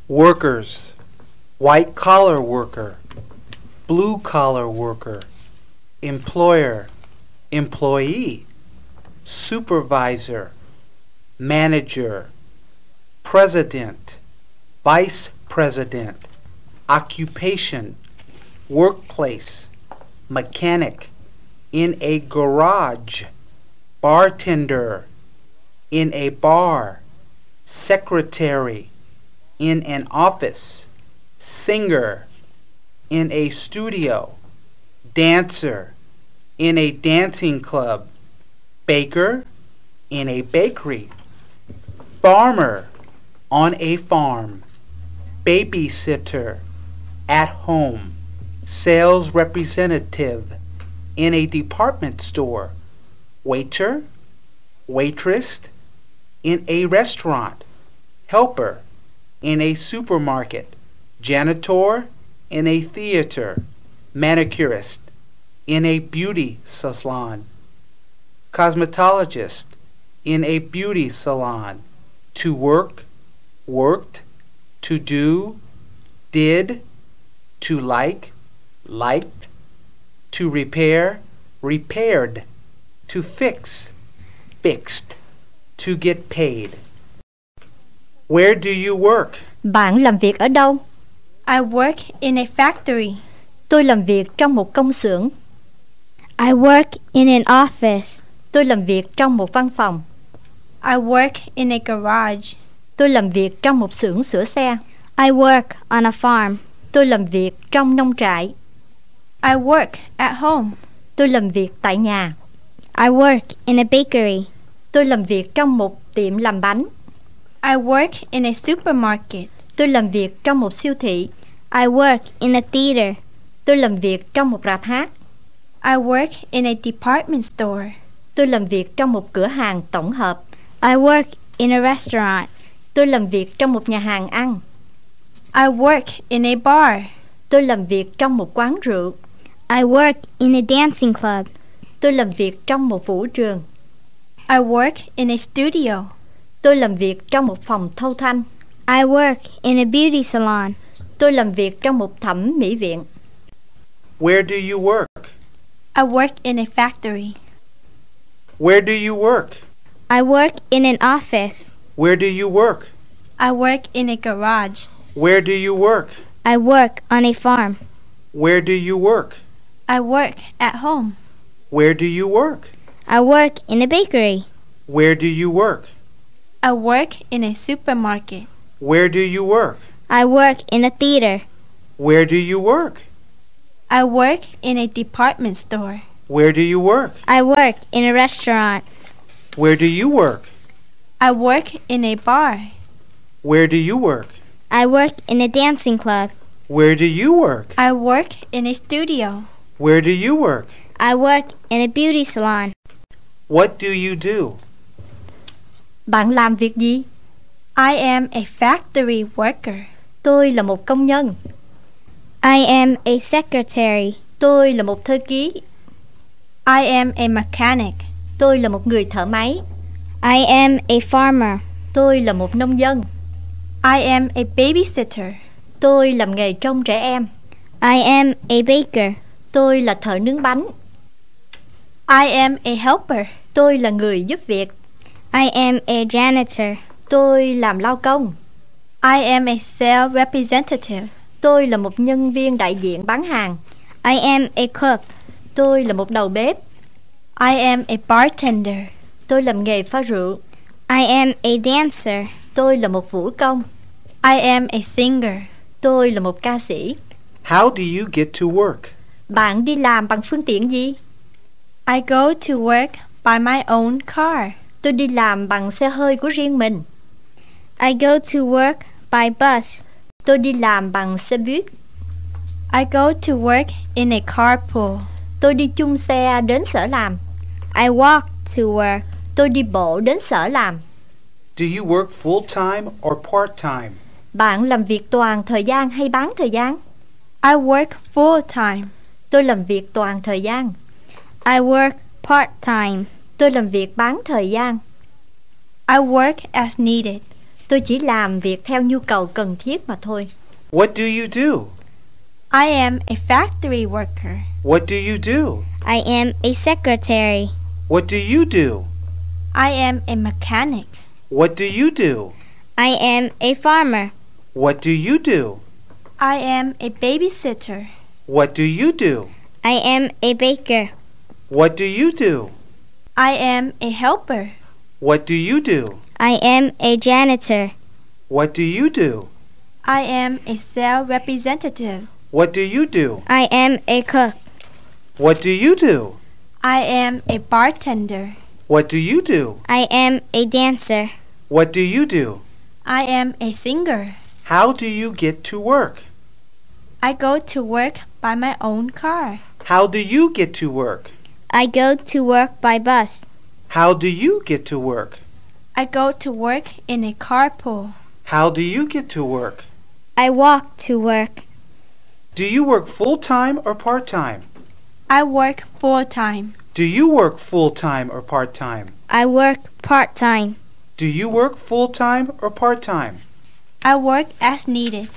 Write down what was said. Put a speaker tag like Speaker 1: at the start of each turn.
Speaker 1: Workers, white collar worker, blue collar worker, employer, employee, supervisor, manager, president, vice president, occupation, workplace, mechanic, in a garage, bartender, in a bar, secretary, in an office, singer, in a studio, dancer, in a dancing club, baker, in a bakery, farmer, on a farm, babysitter, at home, sales representative, in a department store, waiter, waitress, in a restaurant, helper, in a supermarket, janitor, in a theater, manicurist, in a beauty salon, cosmetologist, in a beauty salon, to work, worked, to do, did, to like, liked, to repair, repaired, to fix, fixed, to get paid. Where do you work?
Speaker 2: Bạn làm việc ở đâu?
Speaker 3: I work in a factory.
Speaker 2: Tôi làm việc trong một công xưởng.
Speaker 4: I work in an office.
Speaker 2: Tôi làm việc trong một văn phòng.
Speaker 3: I work in a garage.
Speaker 2: Tôi làm việc trong một xưởng sửa xe.
Speaker 4: I work on a farm.
Speaker 2: Tôi làm việc trong nông trại.
Speaker 3: I work at home.
Speaker 2: Tôi làm việc tại nhà.
Speaker 4: I work in a bakery.
Speaker 2: Tôi làm việc trong một tiệm làm bánh.
Speaker 3: I work in a supermarket.
Speaker 2: Tôi làm việc trong một siêu thị.
Speaker 4: I work in a theater.
Speaker 2: Tôi làm việc trong một rạp hát.
Speaker 3: I work in a department store.
Speaker 2: Tôi làm việc trong một cửa hàng tổng hợp.
Speaker 4: I work in a restaurant.
Speaker 2: Tôi làm việc trong một nhà hàng ăn.
Speaker 3: I work in a bar.
Speaker 2: Tôi làm việc trong một quán rượu.
Speaker 4: I work in a dancing club.
Speaker 2: Tôi làm việc trong một vũ trường.
Speaker 3: I work in a studio.
Speaker 2: Tôi làm việc trong một phòng thâu thanh.
Speaker 4: I work in a beauty salon.
Speaker 2: Tôi làm việc trong một thẩm mỹ viện.
Speaker 1: Where do you work?
Speaker 3: I work in a factory.
Speaker 1: Where do you work?
Speaker 4: I work in an office.
Speaker 1: Where do you work?
Speaker 3: I work in a garage.
Speaker 1: Where do you work?
Speaker 4: I work on a farm.
Speaker 1: Where do you work?
Speaker 3: I work at home.
Speaker 1: Where do you work?
Speaker 4: I work in a bakery.
Speaker 1: Where do you work?
Speaker 3: I work in a supermarket.
Speaker 1: Where do you work?
Speaker 4: I work in a theater.
Speaker 1: Where do you work?
Speaker 3: I work in a department store.
Speaker 1: Where do you work?
Speaker 4: I work in a restaurant.
Speaker 1: Where do you work?
Speaker 3: I work in a bar.
Speaker 1: Where do you work?
Speaker 4: I work in a dancing club.
Speaker 1: Where do you work?
Speaker 3: I work in a studio.
Speaker 1: Where do you work?
Speaker 4: I work in a beauty salon.
Speaker 1: What do you do?
Speaker 2: Bạn làm việc gì?
Speaker 3: I am a factory worker.
Speaker 2: Tôi là một công nhân.
Speaker 4: I am a secretary.
Speaker 2: Tôi là một thư ký.
Speaker 3: I am a mechanic.
Speaker 2: Tôi là một người thợ máy.
Speaker 4: I am a farmer.
Speaker 2: Tôi là một nông dân.
Speaker 3: I am a babysitter.
Speaker 2: Tôi làm nghề trông trẻ em.
Speaker 4: I am a baker.
Speaker 2: Tôi là thợ nướng bánh.
Speaker 3: I am a helper.
Speaker 2: Tôi là người giúp việc.
Speaker 4: I am a janitor.
Speaker 2: Tôi làm lao công.
Speaker 3: I am a sales representative.
Speaker 2: Tôi là một nhân viên đại diện bán hàng.
Speaker 4: I am a cook.
Speaker 2: Tôi là một đầu bếp.
Speaker 3: I am a bartender.
Speaker 2: Tôi làm nghề pha rượu.
Speaker 4: I am a dancer.
Speaker 2: Tôi là một vũ công.
Speaker 3: I am a singer.
Speaker 2: Tôi là một ca sĩ.
Speaker 1: How do you get to work?
Speaker 2: Bạn đi làm bằng phương tiện gì?
Speaker 3: I go to work by my own car.
Speaker 2: Tôi đi làm bằng xe hơi của riêng mình.
Speaker 4: I go to work by bus.
Speaker 2: Tôi đi làm bằng xe buýt.
Speaker 3: I go to work in a carpool.
Speaker 2: Tôi đi chung xe đến sở làm.
Speaker 4: I walk to work.
Speaker 2: Tôi đi bộ đến sở làm.
Speaker 1: Do you work full-time or part-time?
Speaker 2: Bạn làm việc toàn thời gian hay bán thời gian?
Speaker 3: I work full-time.
Speaker 2: Tôi làm việc toàn thời gian.
Speaker 4: I work part-time.
Speaker 2: Tôi làm việc bán thời gian.
Speaker 3: I work as needed.
Speaker 2: Tôi chỉ làm việc theo nhu cầu cần thiết mà thôi.
Speaker 1: What do you do?
Speaker 3: I am a factory worker.
Speaker 1: What do you do?
Speaker 4: I am a secretary.
Speaker 1: What do you do?
Speaker 3: I am a mechanic.
Speaker 1: What do you do?
Speaker 4: I am a farmer.
Speaker 1: What do you do?
Speaker 3: I am a babysitter.
Speaker 1: What do you do?
Speaker 4: I am a baker.
Speaker 1: What do you do?
Speaker 3: I am a helper.
Speaker 1: What do you do?
Speaker 4: I am a janitor.
Speaker 1: What do you do?
Speaker 3: I am a sales representative.
Speaker 1: What do you do?
Speaker 4: I am a cook.
Speaker 1: What do you do?
Speaker 3: I am a bartender.
Speaker 1: What do you do?
Speaker 4: I am a dancer.
Speaker 1: What do you do?
Speaker 3: I am a singer.
Speaker 1: How do you get to work?
Speaker 3: I go to work by my own car.
Speaker 1: How do you get to work?
Speaker 4: I go to work by bus.
Speaker 1: How do you get to work?
Speaker 3: I go to work in a carpool.
Speaker 1: How do you get to work?
Speaker 4: I walk to work.
Speaker 1: Do you work full-time or part-time?
Speaker 3: I work full-time.
Speaker 1: Do you work full-time or part-time?
Speaker 4: I work part-time.
Speaker 1: Do you work full-time or part-time?
Speaker 3: I work as needed.